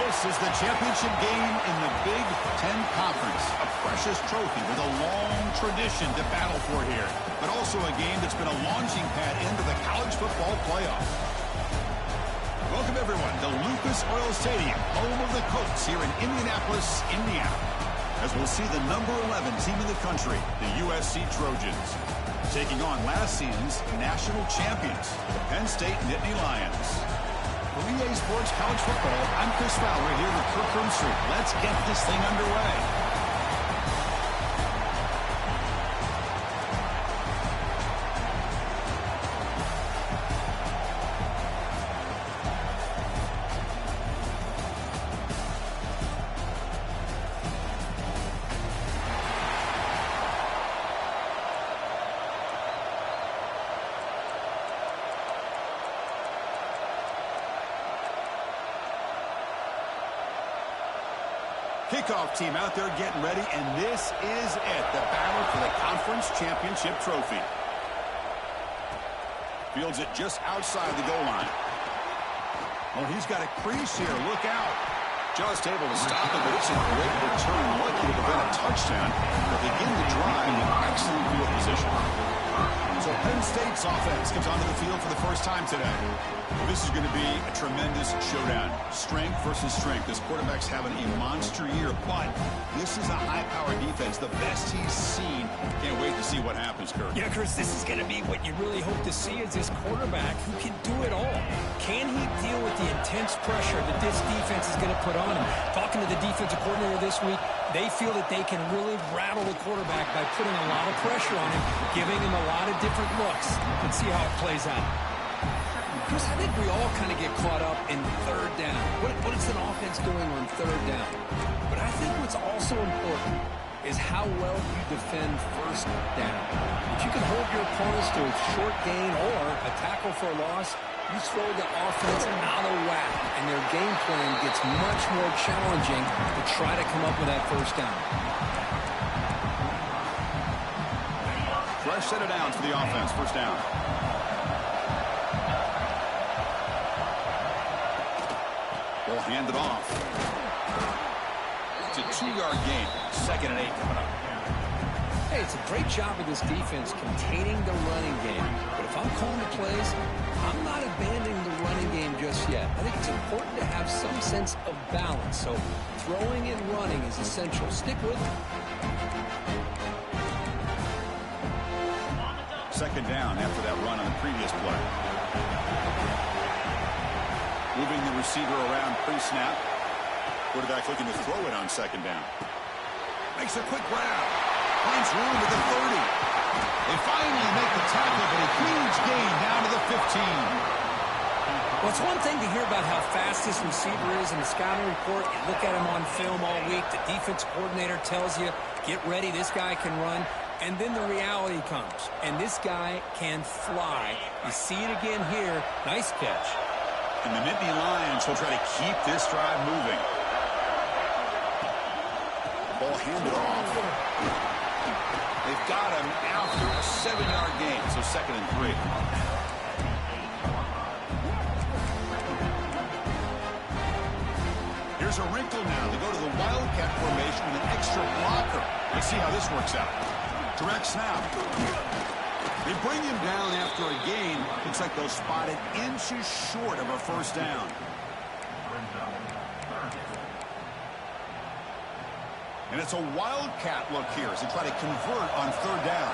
This is the championship game in the Big Ten Conference. A precious trophy with a long tradition to battle for here. But also a game that's been a launching pad into the college football playoff. Welcome, everyone, to Lucas Oil Stadium, home of the Colts here in Indianapolis, Indiana. As we'll see the number 11 team in the country, the USC Trojans, taking on last season's national champions, the Penn State Nittany Lions. For EA Sports College Football, I'm Chris Fowler here with Kirk Herbstreit. Let's get this thing underway. Kickoff team out there getting ready, and this is it, the battle for the conference championship trophy. Fields it just outside the goal line. Oh, he's got a crease here. Look out. Just able to stop it, but it's a great return, likely to prevent a touchdown. But begin the drive in excellent field position. So Penn State's offense comes onto the field for the first time today. This is going to be a tremendous showdown. Strength versus strength. This quarterback's having a monster year, but this is a high-powered defense, the best he's seen. Can't wait to see what happens, Kirk. Yeah, Chris, this is going to be what you really hope to see is this quarterback who can do it all. Can he deal with the intense pressure that this defense is going to put on him? Talking to the defensive coordinator this week, they feel that they can really rattle the quarterback by putting a lot of pressure on him, giving him a lot of different looks. Let's see how it plays out. Chris, I think we all kind of get caught up in third down. What is an offense doing on third down? But I think what's also important is how well you defend first down. If you can hold your opponents to a short gain or a tackle for a loss, you throw the offense out of whack, and their game plan gets much more challenging to try to come up with that first down. Fresh set of downs for the offense, first down. Ball handed off. It's a 2-yard gain. 2nd and 8 coming up. Hey, it's a great job of this defense containing the running game. But if I'm calling the plays, I'm not abandoning the running game just yet. I think it's important to have some sense of balance. So throwing and running is essential. Stick with it. 2nd down after that run on the previous play. Moving the receiver around pre-snap. Quarterback looking to throw it on 2nd down. Makes a quick grab. Finds room at the 30. They finally make the tackle, but a huge gain down to the 15. Well, it's one thing to hear about how fast this receiver is in the scouting report. You look at him on film all week. The defense coordinator tells you, get ready, this guy can run. And then the reality comes, and this guy can fly. You see it again here. Nice catch. And the Nittany Lions will try to keep this drive moving. Ball handed off. They've got him after a 7-yard gain, so 2nd and 3. Here's a wrinkle now to go to the Wildcat formation with an extra blocker. Let's see how this works out. Direct snap. They bring him down after a gain. Looks like they'll spot it inches short of a first down. And it's a Wildcat look here as they try to convert on 3rd down.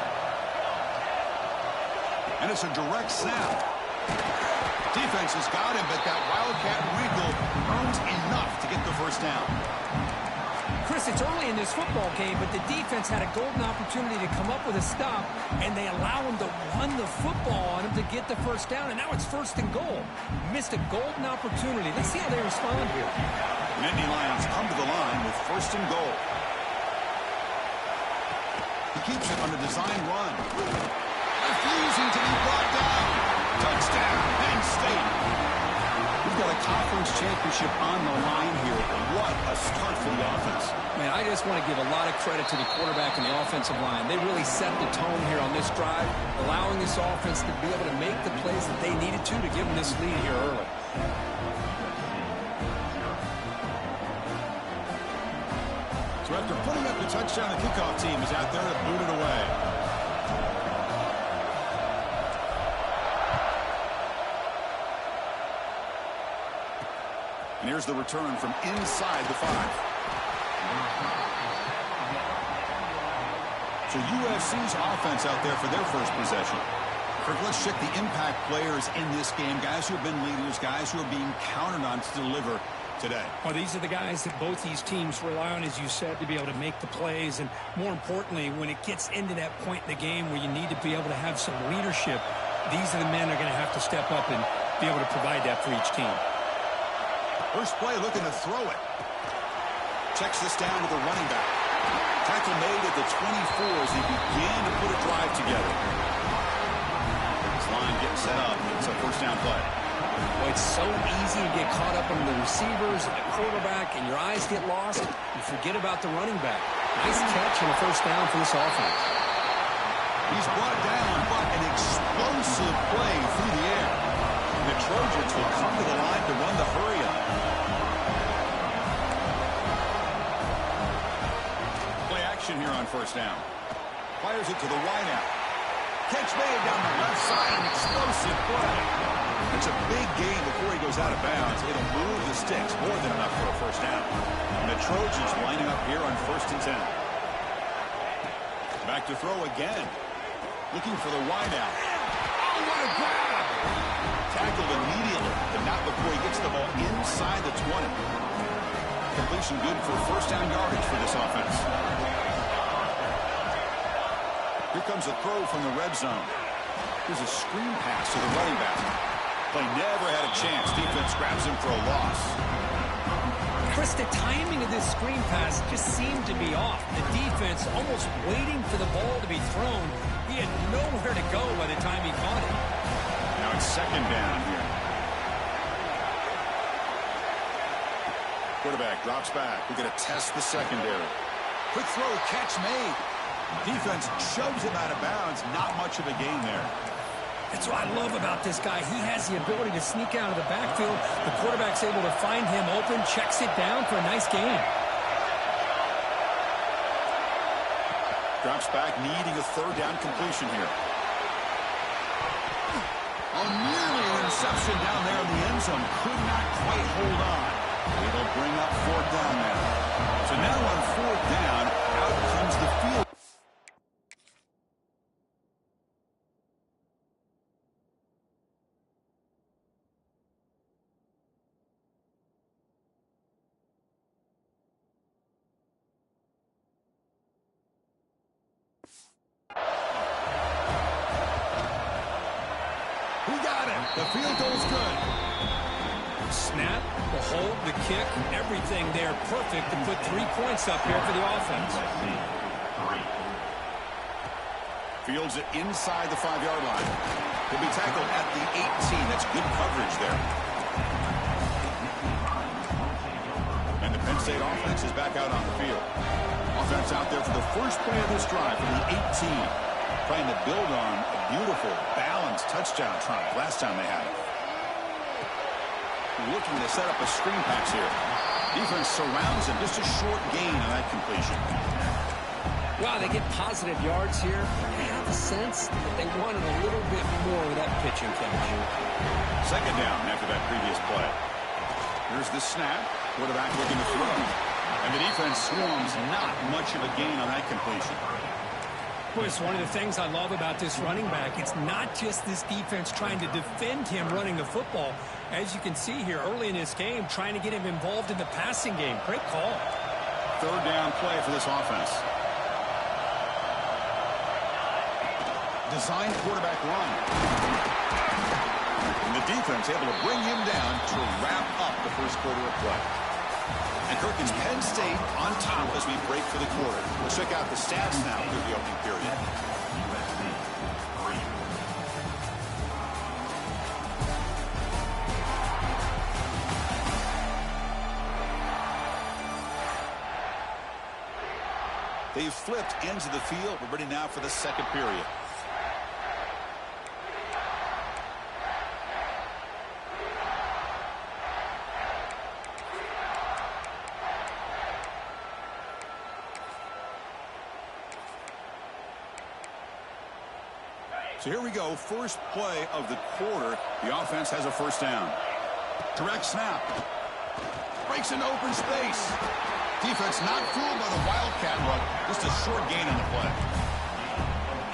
And it's a direct snap. Defense has got him, but that Wildcat wrinkle earns enough to get the first down. Chris, it's early in this football game, but the defense had a golden opportunity to come up with a stop, and they allow him to run the football on him to get the first down, and now it's 1st and goal. Missed a golden opportunity. Let's see how they respond here. Nittany Lions come to the line with 1st and goal. He keeps it on a design run. Refusing to be brought down. Touchdown, Penn State. We've got a conference championship on the line here. What a start for the offense. Man, I just want to give a lot of credit to the quarterback and the offensive line. They really set the tone here on this drive, allowing this offense to be able to make the plays that they needed to give them this lead here early. after putting up the touchdown, the kickoff team is out there to boot it away. And here's the return from inside the 5. So USC's offense out there for their first possession. Kirk, let's check the impact players in this game. Guys who have been leaders, guys who are being counted on to deliver today. Well, these are the guys that both these teams rely on, as you said, to be able to make the plays. And more importantly, when it gets into that point in the game where you need to be able to have some leadership, these are the men that are going to have to step up and be able to provide that for each team. First play, looking to throw it. Checks this down to the running back. Tackle made at the 24 as he began to put a drive together. This line getting set up. It's a first down play. Well, it's so easy to get caught up on the receivers and the quarterback, and your eyes get lost. You forget about the running back. Nice catch and a first down for this offense. He's brought down, but an explosive play through the air. The Trojans will come to the line to run the hurry up. Play action here on first down. Fires it to the wide out. Catch made down the left side. An explosive play. It's a big gain before he goes out of bounds. It'll move the sticks more than enough for a first down. And the Trojans lining up here on 1st and 10. Back to throw again. Looking for the wide out. Oh, what a grab! Tackled immediately, but not before he gets the ball inside the 20. Completion good for first down yardage for this offense. Here comes a throw from the red zone. Here's a screen pass to the running back. Play never had a chance. Defense grabs him for a loss. Chris, the timing of this screen pass just seemed to be off. The defense almost waiting for the ball to be thrown. He had nowhere to go by the time he caught it. Now it's second down here. Quarterback drops back. We're going to test the secondary. Quick throw, catch made. Defense shoves him out of bounds. Not much of a gain there. That's what I love about this guy. He has the ability to sneak out of the backfield. The quarterback's able to find him open, checks it down for a nice gain. Drops back, needing a third down completion here. Oh, nearly an interception down there in the end zone. Could not quite hold on. It'll bring up fourth down now. So now on fourth down, out comes the field. The field goal's good. Snap, the hold, the kick, everything there perfect to put 3 points up here for the offense. Fields it inside the 5-yard line. He'll be tackled at the 18. That's good coverage there. And the Penn State offense is back out on the field. Offense out there for the first play of this drive from the 18. Trying to build on a beautiful, balanced touchdown drive last time they had it. Looking to set up a screen pass here. Defense surrounds him. Just a short gain on that completion. Wow, they get positive yards here. I have the sense that they wanted a little bit more with that pitch and catch. Second down after that previous play. Here's the snap. Quarterback looking to throw. And the defense swarms. Not much of a gain on that completion. It's one of the things I love about this running back. It's not just this defense trying to defend him running the football. As you can see here early in this game, trying to get him involved in the passing game. Great call. Third down play for this offense. Designed quarterback run. And the defense able to bring him down to wrap up the first quarter of play. And Kirk, is Penn State on top as we break for the quarter. Let's check out the stats now through the opening period. They've flipped ends of the field. We're ready now for the second period. So here we go, first play of the quarter. The offense has a first down. Direct snap. Breaks into open space. Defense not fooled by the Wildcat look. Just a short gain on the play.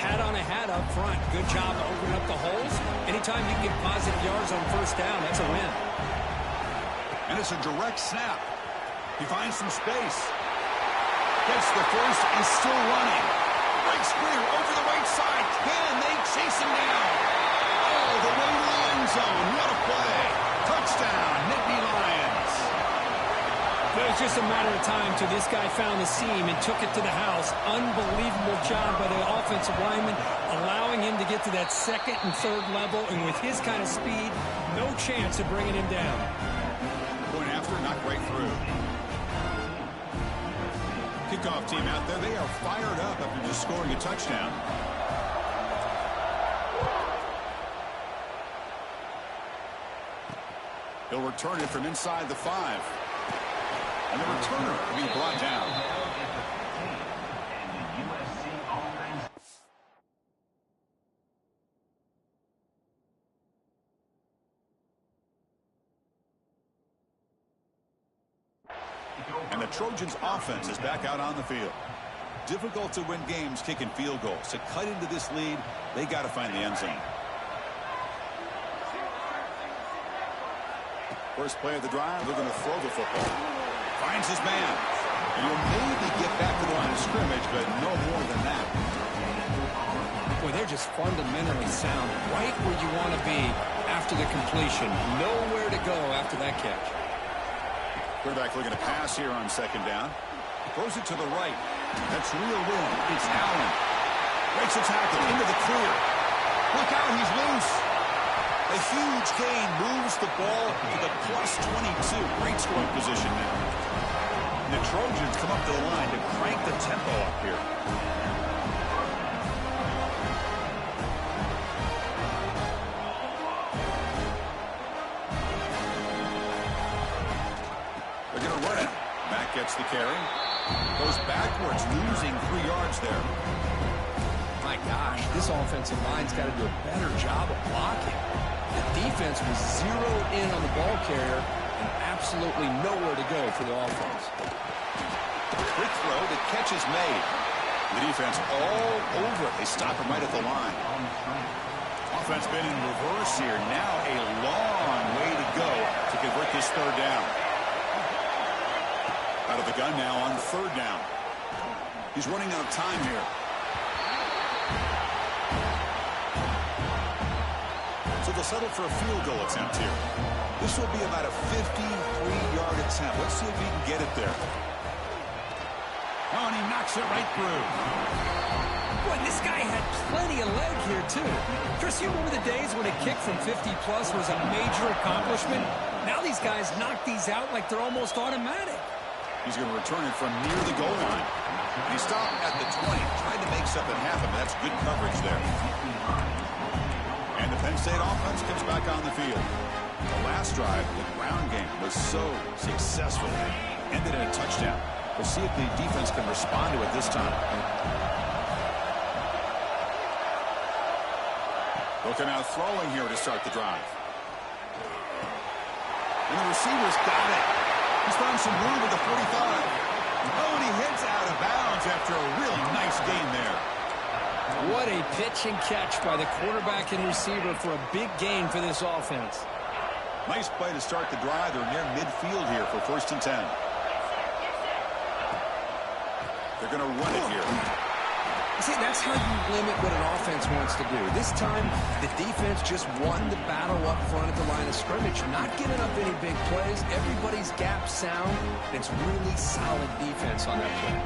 Hat on a hat up front. Good job of opening up the holes. Anytime you can get positive yards on first down, that's a win. And it's a direct snap. He finds some space. Gets the first and still running. Breaks clear over the right side. Can they chase him down? Oh, the way to the end zone. What a play. Touchdown, Nittany Lions. It was just a matter of time till this guy found the seam and took it to the house. Unbelievable job by the offensive lineman, allowing him to get to that second and third level. And with his kind of speed, no chance of bringing him down. Going after, knocked right through. Kickoff team out there. They are fired up after just scoring a touchdown. He'll return it from inside the 5. And the returner will be brought down. And the Trojans' offense is back out on the field. Difficult to win games kicking field goals. To cut into this lead, they got to find the end zone. First play of the drive, they're going to throw the football. Finds his man. And he'll maybe get back to the line of scrimmage, but no more than that. Boy, they're just fundamentally sound. Right where you want to be after the completion. Nowhere to go after that catch. Quarterback looking to pass here on second down. Throws it to the right. That's real wind. It's Allen. Breaks a tackle into the clear. Look out, he's loose. A huge gain moves the ball to the +22. Great scoring position now. And the Trojans come up to the line to crank the tempo up here. They're going to run it. Mack gets the carry. Goes backwards, losing 3 yards there. My gosh, this offensive line's got to do a better job of blocking. The defense was zeroed in on the ball carrier and absolutely nowhere to go for the offense. Quick throw, the catch is made. The defense all over it. They stop him right at the line. Offense been in reverse here. Now a long way to go to convert this third down. Out of the gun now on third down. He's running out of time here. So they'll settle for a field goal attempt here. This will be about a 53-yard attempt. Let's see if he can get it there. Oh, and he knocks it right through. Boy, this guy had plenty of leg here, too. Chris, you remember the days when a kick from 50-plus was a major accomplishment? Now these guys knock these out like they're almost automatic. He's going to return it from near the goal line. He stopped at the 20, tried to make something happen. That's good coverage there. And the Penn State offense comes back on the field. The last drive, the ground game, was so successful. Ended in a touchdown. We'll see if the defense can respond to it this time. Looking out throwing here to start the drive. And the receiver's got it. He's found some room at the 45. Oh, and he heads out of bounds after a really nice gain there. What a pitch and catch by the quarterback and receiver for a big gain for this offense. Nice play to start the drive. They're near midfield here for 1st and 10. They're going to run it here. See, that's how you limit what an offense wants to do. This time, the defense just won the battle up front at the line of scrimmage. Not giving up any big plays. Everybody's gap sound. It's really solid defense on that play.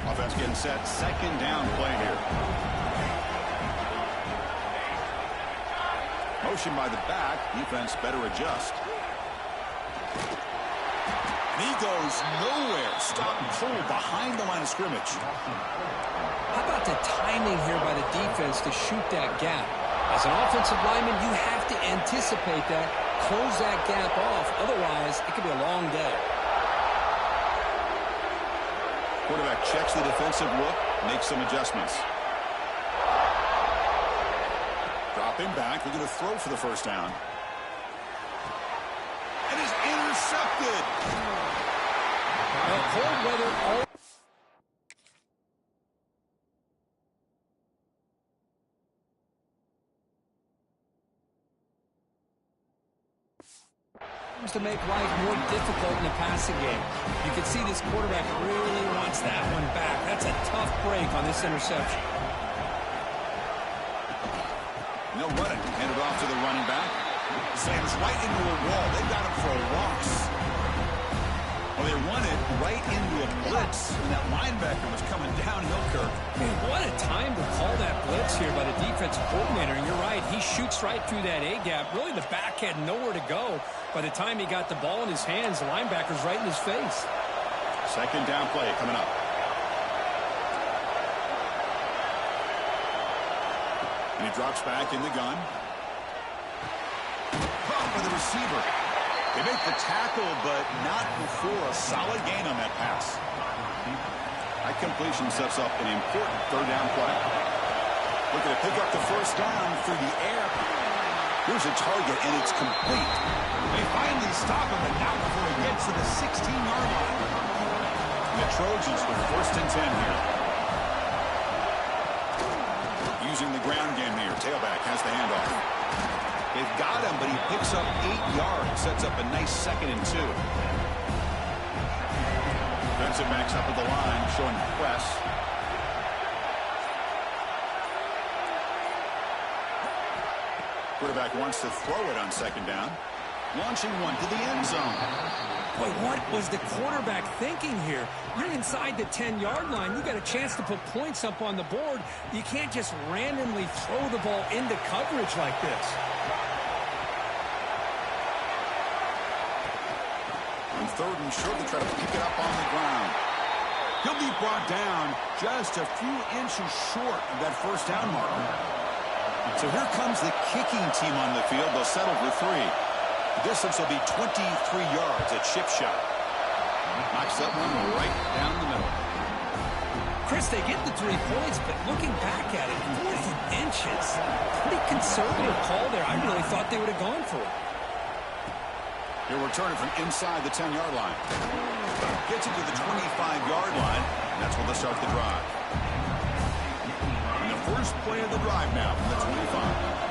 Offense getting set. Second down play here. Motion by the back. Defense better adjust. And he goes nowhere. Stop and pull behind the line of scrimmage. How about the timing here by the defense to shoot that gap? As an offensive lineman, you have to anticipate that, close that gap off. Otherwise, it could be a long day. Quarterback checks the defensive look, makes some adjustments. Stepping back, looking to throw for the first down. And is intercepted. Well, cold weather all to make life more difficult in the passing game. You can see this quarterback really wants that one back. That's a tough break on this interception. And they'll run it. Hand it off to the running back. Slams right into a wall. They got him for a loss. Well, they run it right into a blitz, and that linebacker was coming downhill, Kirk. Man, what a time to call that blitz here by the defensive coordinator. And you're right, he shoots right through that A-gap. Really, the back had nowhere to go. By the time he got the ball in his hands, the linebacker's right in his face. Second down play coming up. And he drops back in the gun. Caught by the receiver. They make the tackle, but not before a solid gain on that pass. That completion sets up an important third down play. Looking to pick up the first down through the air. Here's a target, and it's complete. They finally stop him, but not before he gets to the 16-yard line. And the Trojans with first and 10 here. Using the ground game here. Tailback has the handoff. They've got him, but he picks up 8 yards. Sets up a nice 2nd and 2. Defensive backs up at the line, showing press. Quarterback wants to throw it on second down. Launching one to the end zone. Boy, what was the quarterback thinking here? You're inside the 10-yard line. You got a chance to put points up on the board. You can't just randomly throw the ball into coverage like this. And third and short, they try to pick it up on the ground. He'll be brought down just a few inches short of that first down marker. So here comes the kicking team on the field. They'll settle for 3. The distance will be 23 yards at chip shot. Knocks that one right down the middle. Chris, they get the 3 points, but looking back at it, 4 inches. Pretty conservative call there. I really thought they would have gone for it. He'll return it from inside the 10-yard line. Gets it to the 25-yard line, and that's when they'll start the drive. And the first play of the drive now from the 25.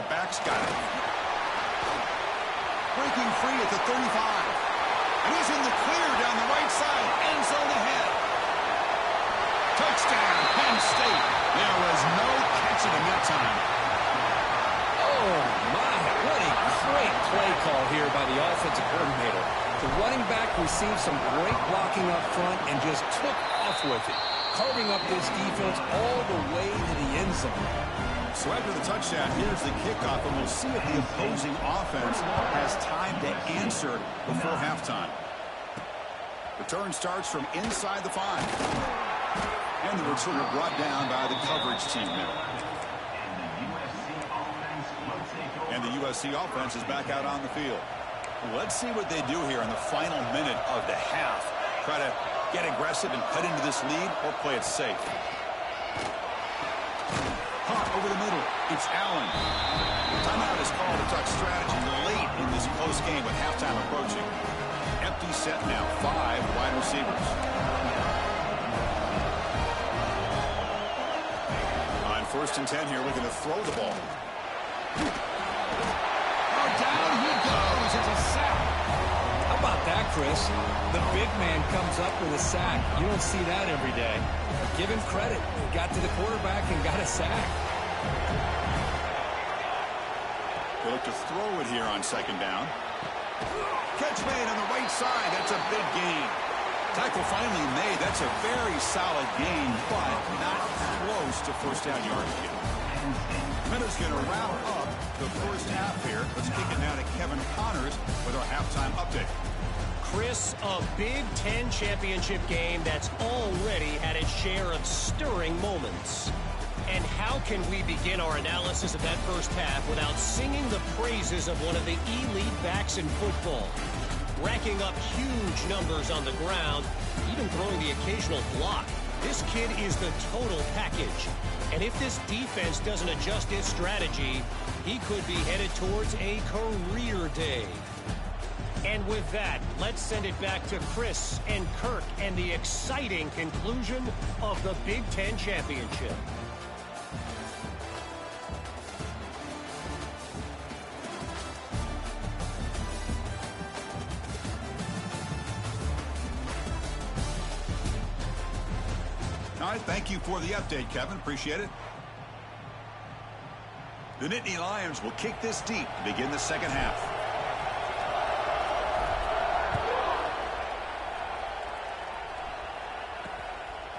The back's got it. Breaking free at the 35. And he's in the clear down the right side. End zone ahead. Touchdown, Penn State. There was no catching him that time. Oh, my. What a great play call here by the offensive coordinator. The running back received some great blocking up front and just took off with it, carving up this defense all the way to the end zone. So after the touchdown, here's the kickoff, and we'll see if the opposing offense has time to answer before halftime. Return starts from inside the 5. And the returner brought down by the coverage team now. And the USC offense is back out on the field. Let's see what they do here in the final minute of the half. Try to get aggressive and cut into this lead, or play it safe. Over the middle, it's Allen. Timeout is called to talk strategy late in this close game with halftime approaching. Empty set now, 5 wide receivers. On first and 10 here, looking to throw the ball. Oh, down he goes. It's a sack. How about that, Chris? The big man comes up with a sack. You don't see that every day. But give him credit. He got to the quarterback and got a sack. They look to throw it here on second down. Catch made on the right side. That's a big gain. Tackle finally made. That's a very solid gain, but not close to first down yardage yet. Minutes going to wrap up the first half here. Let's kick it now to Kevin Connors with our halftime update. Chris, a Big Ten championship game that's already had its share of stirring moments. And how can we begin our analysis of that first half without singing the praises of one of the elite backs in football? Racking up huge numbers on the ground, even throwing the occasional block. This kid is the total package. And if this defense doesn't adjust its strategy, he could be headed towards a career day. And with that, let's send it back to Chris and Kirk and the exciting conclusion of the Big Ten Championship. All right, thank you for the update, Kevin. Appreciate it. The Nittany Lions will kick this deep to begin the second half.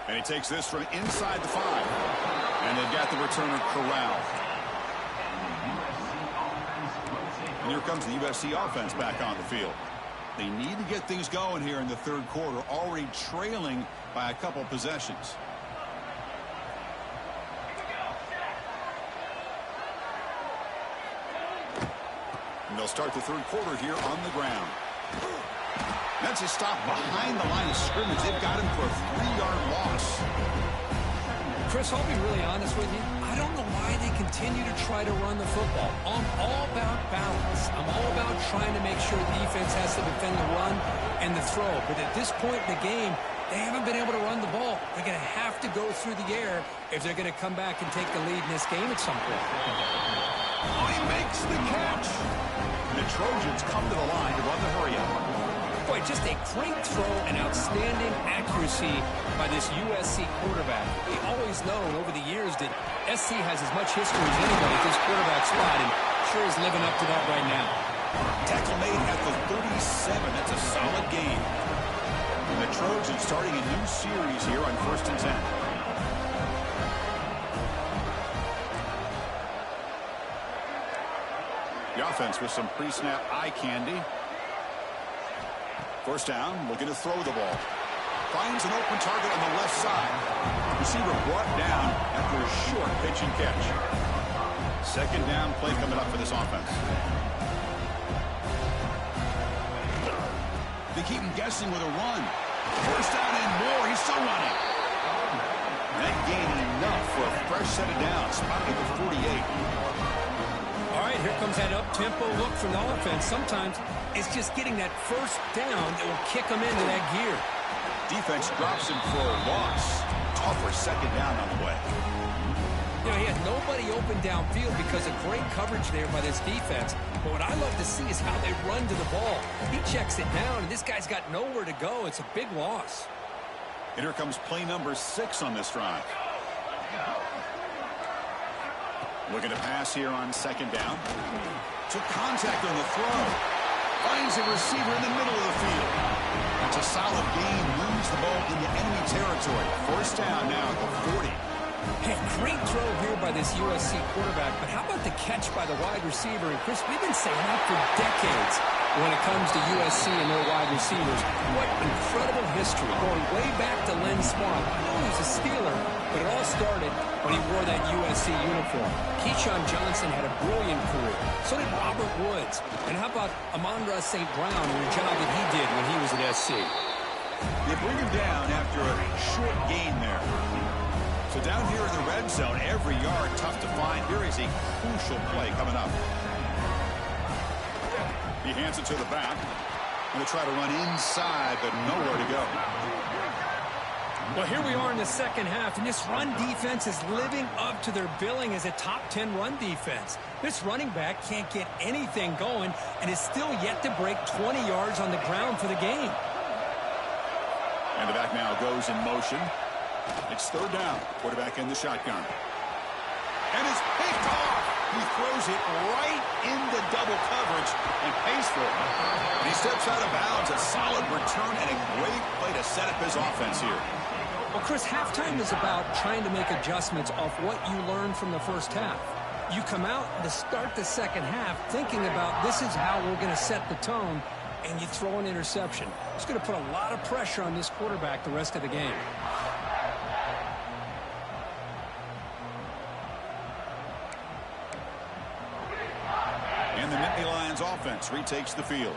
And he takes this from inside the 5. And they've got the returner corralled. And here comes the USC offense back on the field. They need to get things going here in the third quarter, already trailing by a couple possessions. And they'll start the third quarter here on the ground. That's a stop behind the line of scrimmage. They've got him for a 3-yard loss. Chris, I'll be really honest with you. I don't know why they continue to try to run the football. I'm all about balance. I'm all about trying to make sure the defense has to defend the run and the throw. But at this point in the game, they haven't been able to run the ball. They're going to have to go through the air if they're going to come back and take the lead in this game at some point. Oh, he makes the catch. The Trojans come to the line to run the hurry-up. Boy, just a great throw and outstanding accuracy by this USC quarterback. We always known over the years that SC has as much history as anybody at this quarterback spot, and sure is living up to that right now. Tackle made at the 37. That's a solid gain. And the Trojans starting a new series here on 1st and 10. The offense with some pre-snap eye candy. First down, looking to throw the ball. Finds an open target on the left side. Receiver brought down after a short pitch and catch. Second down play coming up for this offense. They keep him guessing with a run. First down and more. He's still running. That gained enough for a fresh set of downs. Spot at the 48. All right, here comes that up-tempo look from the offense. Sometimes it's just getting that first down that will kick them into that gear. Defense drops him for a loss. Tougher second down on the way. You know, he had nobody open downfield because of great coverage there by this defense. But what I love to see is how they run to the ball. He checks it down, and this guy's got nowhere to go. It's a big loss. And here comes play number 6 on this drive. Looking to pass here on second down. Took contact on the throw. Finds a receiver in the middle of the field. That's a solid gain. Moves the ball into enemy territory. First down now at the 40. Hey, great throw here by this USC quarterback, but how about the catch by the wide receiver? And Chris, we've been saying that for decades when it comes to USC and their wide receivers. What incredible history, going way back to Len Swann. I know he was a Steeler, but it all started when he wore that USC uniform. Keyshawn Johnson had a brilliant career. So did Robert Woods. And how about Amon-Ra St. Brown and the job that he did when he was at SC? They bring him down after a short gain there. So down here in the red zone, every yard tough to find. Here is a crucial play coming up. He hands it to the back. Going to try to run inside, but nowhere to go. Well, here we are in the second half, and this run defense is living up to their billing as a top 10 run defense. This running back can't get anything going and is still yet to break 20 yards on the ground for the game. And the back now goes in motion. It's third down. Quarterback in the shotgun. And it's picked off. He throws it right into double coverage and pays for it. And he steps out of bounds. A solid return and a great play to set up his offense here. Well, Chris, halftime is about trying to make adjustments off what you learned from the first half. You come out to start the second half thinking about this is how we're going to set the tone, and you throw an interception. It's going to put a lot of pressure on this quarterback the rest of the game. And the Nittany Lions offense retakes the field.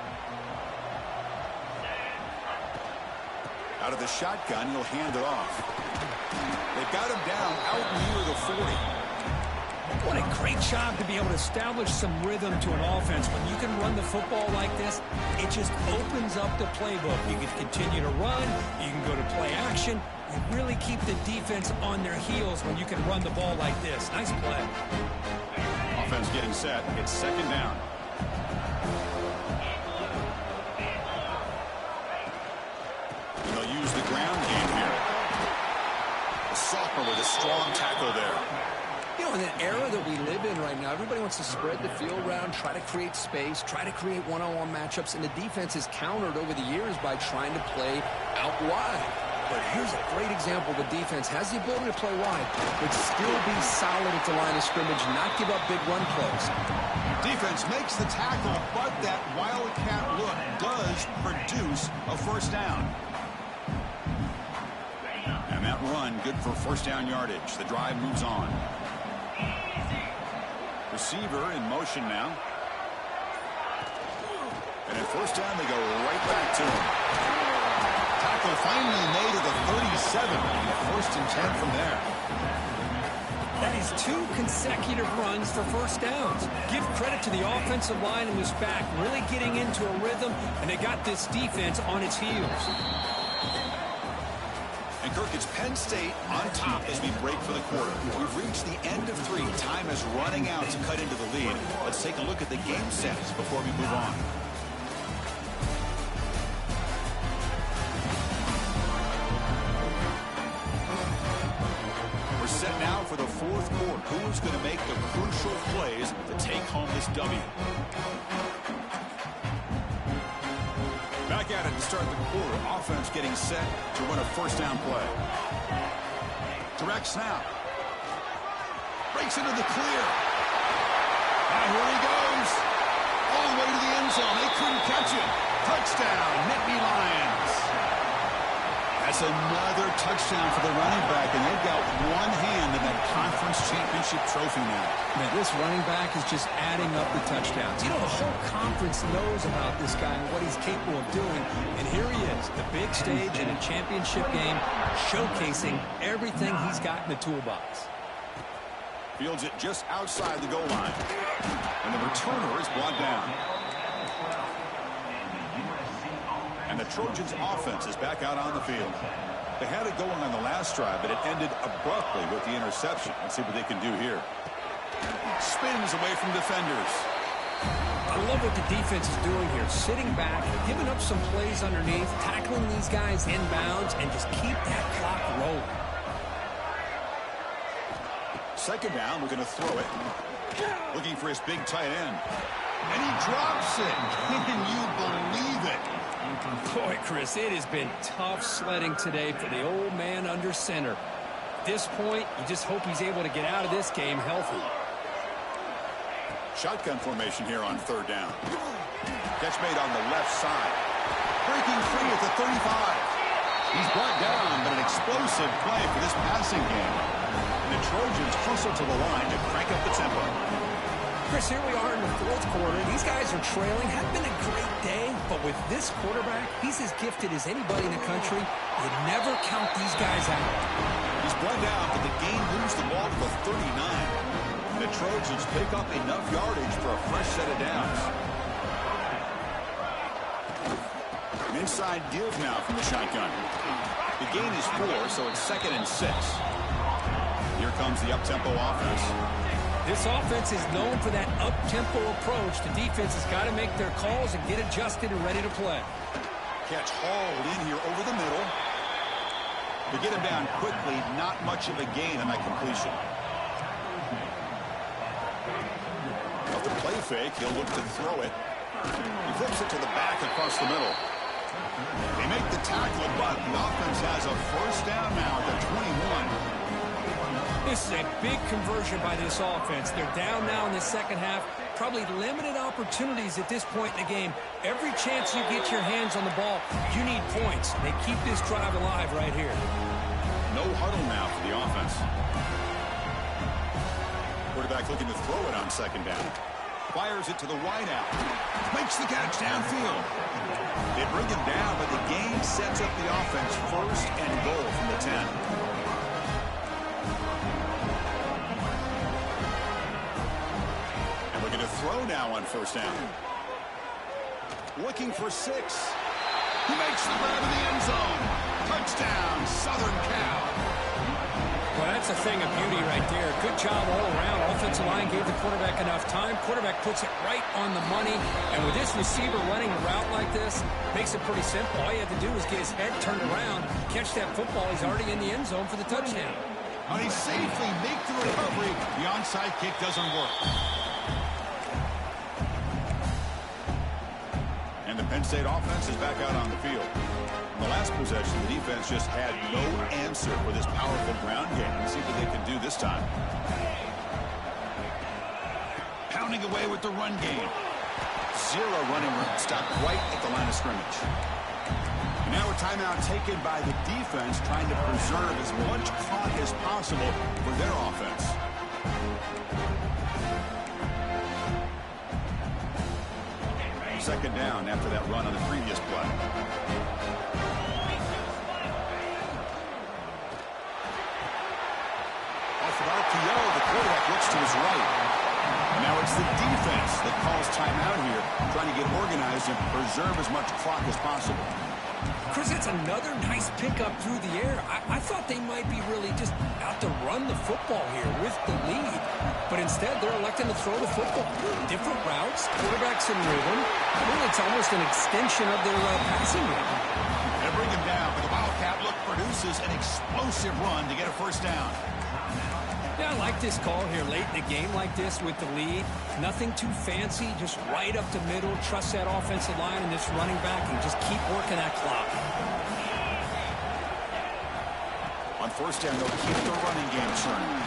Out of the shotgun, he'll hand it off. They've got him down out near the 40. What a great job to be able to establish some rhythm to an offense. When you can run the football like this, it just opens up the playbook. You can continue to run. You can go to play action. You really keep the defense on their heels when you can run the ball like this. Nice play. Offense getting set. It's second down. And they'll use the ground game here. The sophomore with a strong tackle there. You know, in an era that we live in right now, everybody wants to spread the field around, try to create space, try to create one-on-one matchups, and the defense is countered over the years by trying to play out wide. But here's a great example. The defense has the ability to play wide, but still be solid at the line of scrimmage, not give up big run plays. Defense makes the tackle, but that wildcat look does produce a first down. And that run, good for first down yardage. The drive moves on. Receiver in motion now. And at first down, they go right back to him. Tackle finally made at the 37. First and 10 from there. That is 2 consecutive runs for first downs. Give credit to the offensive line in this back, really getting into a rhythm, and they got this defense on its heels. And Kirk, it's Penn State on top as we break for the quarter. We've reached the end of 3. Time is running out to cut into the lead. Let's take a look at the game sets before we move on. We're set now for the fourth quarter. Who's going to make the crucial plays to take home this W? Back at it to start the quarter. Offense getting set to run a first down play. Direct snap. Breaks into the clear. And here he goes. All the way to the end zone. They couldn't catch him. Touchdown, Nittany Lions. That's another touchdown for the running back, and they've got one hand in that conference championship trophy now. Man, this running back is just adding up the touchdowns. You know, the whole conference knows about this guy and what he's capable of doing. And here he is, the big stage in a championship game, showcasing everything he's got in the toolbox. Fields it just outside the goal line. And the returner is brought down. And the Trojans' offense is back out on the field. They had it going on the last drive, but it ended abruptly with the interception. Let's see what they can do here. Spins away from defenders. I love what the defense is doing here. Sitting back, giving up some plays underneath, tackling these guys inbounds, and just keep that clock rolling. Second down, we're going to throw it. Looking for his big tight end. And he drops it. Can you believe it? Boy, Chris, it has been tough sledding today for the old man under center. At this point, you just hope he's able to get out of this game healthy. Shotgun formation here on third down. Catch made on the left side. Breaking free at the 35. He's brought down, but an explosive play for this passing game. And the Trojans hustle to the line to crank up the tempo. Chris, here we are in the fourth quarter. These guys are trailing. Hadn't been a great day, but with this quarterback, he's as gifted as anybody in the country. You never count these guys out. He's brought down, but the game moves the ball to the 39. And the Trojans pick up enough yardage for a fresh set of downs. An inside give now from the shotgun. The gain is 4, so it's 2nd and 6. Here comes the up-tempo offense. This offense is known for that up-tempo approach. The defense has got to make their calls and get adjusted and ready to play. Catch hauled in here over the middle. To get him down quickly, not much of a gain on that completion. Off the play fake, he'll look to throw it. He flips it to the back across the middle. They make the tackle, but the offense has a first down now at the 21. This is a big conversion by this offense. They're down now in the second half. Probably limited opportunities at this point in the game. Every chance you get your hands on the ball, you need points. They keep this drive alive right here. No huddle now for the offense. Quarterback looking to throw it on second down. Fires it to the wideout. Makes the catch downfield. They bring him down, but the gain sets up the offense first and goal from the 10. And we're going to throw now on first down. Looking for 6. He makes the grab in the end zone. Touchdown, Southern Cal. Well, that's a thing of beauty right there. Good job all around. Offensive line gave the quarterback enough time. Quarterback puts it right on the money. And with this receiver running a route like this, makes it pretty simple. All you have to do is get his head turned around, catch that football. He's already in the end zone for the touchdown. And he safely makes the recovery. The onside kick doesn't work. And the Penn State offense is back out on the field. In the last possession, the defense just had no answer for this powerful ground game. Let's see what they can do this time. Pounding away with the run game. 0 running room. Stopped right at the line of scrimmage. And now a timeout taken by the defense, trying to preserve as much clock as possible for their offense. Second down after that run on the previous play. Off an RPO, the quarterback looks to his right. Now it's the defense that calls timeout here, trying to get organized and preserve as much clock as possible. Chris, it's another nice pickup through the air. I thought they might be really just out to run the football here with the lead. But instead, they're electing to throw the football. Different routes, quarterbacks in rhythm. I mean, it's almost an extension of their passing game. They bring him down, but the Wildcat look produces an explosive run to get a first down. Yeah, I like this call here late in the game like this with the lead. Nothing too fancy, just right up the middle. Trust that offensive line and this running back and just keep working that clock. On first down, they'll keep the running game churning.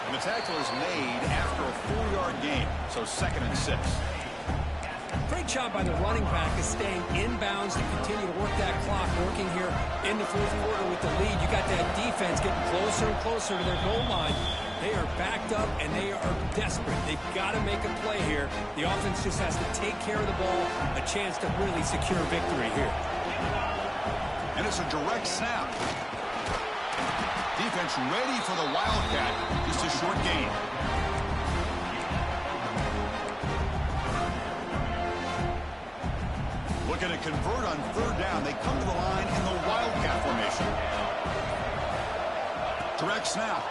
And the tackle is made after a 4-yard gain, so 2nd and 6. Great job by the running back is staying inbounds to continue to work that clock, working here in the 4th quarter with the lead. You got that defense getting closer and closer to their goal line. They are backed up, and they are desperate. They've got to make a play here. The offense just has to take care of the ball, a chance to really secure victory here. And it's a direct snap. Defense ready for the Wildcat. Just a short gain. Looking to convert on 3rd down. They come to the line in the Wildcat formation. Direct snap.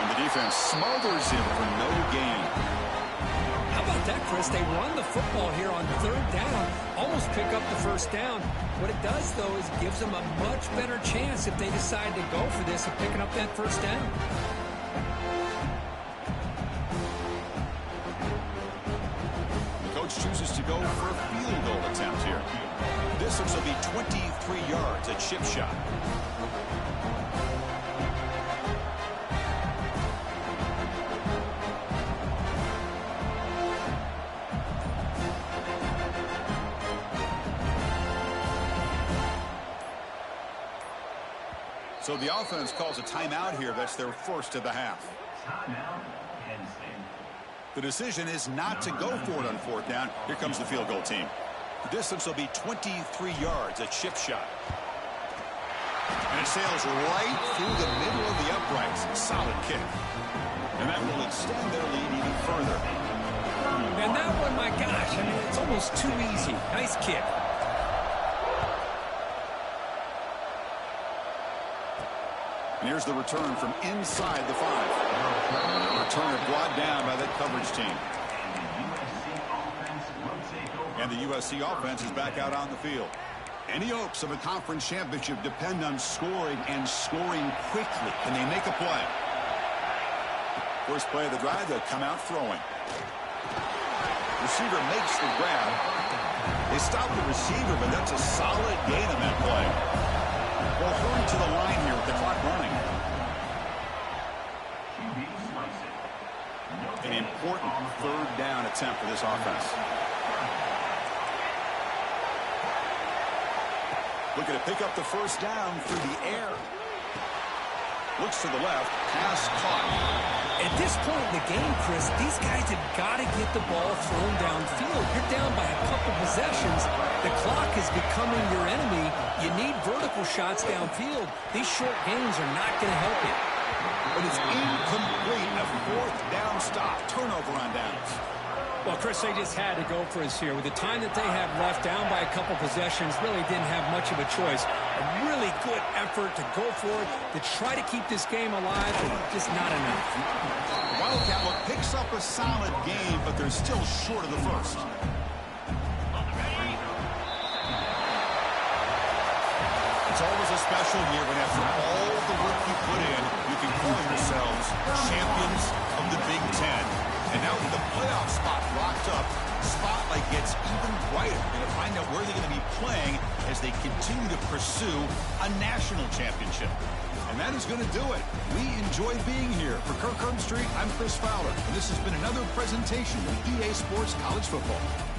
And the defense smothers him for no gain. How about that, Chris? They run the football here on 3rd down, almost pick up the first down. What it does, though, is gives them a much better chance if they decide to go for this of picking up that first down. Chooses to go for a field goal attempt here. Distance will be 23 yards at chip shot. So the offense calls a timeout here. That's their first of the half. The decision is not to go for it on 4th down. Here comes the field goal team. The distance will be 23 yards at chip shot. And it sails right through the middle of the uprights. Solid kick. And that will extend their lead even further. And that one, my gosh, I mean, it's almost too easy. Nice kick. And here's the return from inside the 5. Returner brought down by that coverage team. And the USC offense is back out on the field. Any hopes of a conference championship depend on scoring and scoring quickly. Can they make a play? First play of the drive, they'll come out throwing. Receiver makes the grab. They stop the receiver, but that's a solid gain on that play. Well, hurry to the line here with the clock running. An important 3rd down attempt for this offense. Looking to pick up the first down through the air. Looks to the left. Pass caught. At this point in the game, Chris, these guys have got to get the ball thrown downfield. You're down by a couple possessions. The clock is becoming your enemy. You need vertical shots downfield. These short gains are not going to help you. But it's incomplete. A fourth down stop. Turnover on downs. Well, Chris, they just had to go for us here. With the time that they have left, down by a couple possessions, really didn't have much of a choice. A really good effort to go for it, to try to keep this game alive, but just not enough. Wildcat will picks up a solid game, but they're still short of the first. It's always a special year when after all the work you put in, you can call yourselves champions of the Big Ten. And now with the playoff spot locked up, spotlight gets even brighter. We're going to find out where they're going to be playing as they continue to pursue a national championship. And that is going to do it. We enjoy being here. For Kirk Herbstreit, I'm Chris Fowler. And this has been another presentation of EA Sports College Football.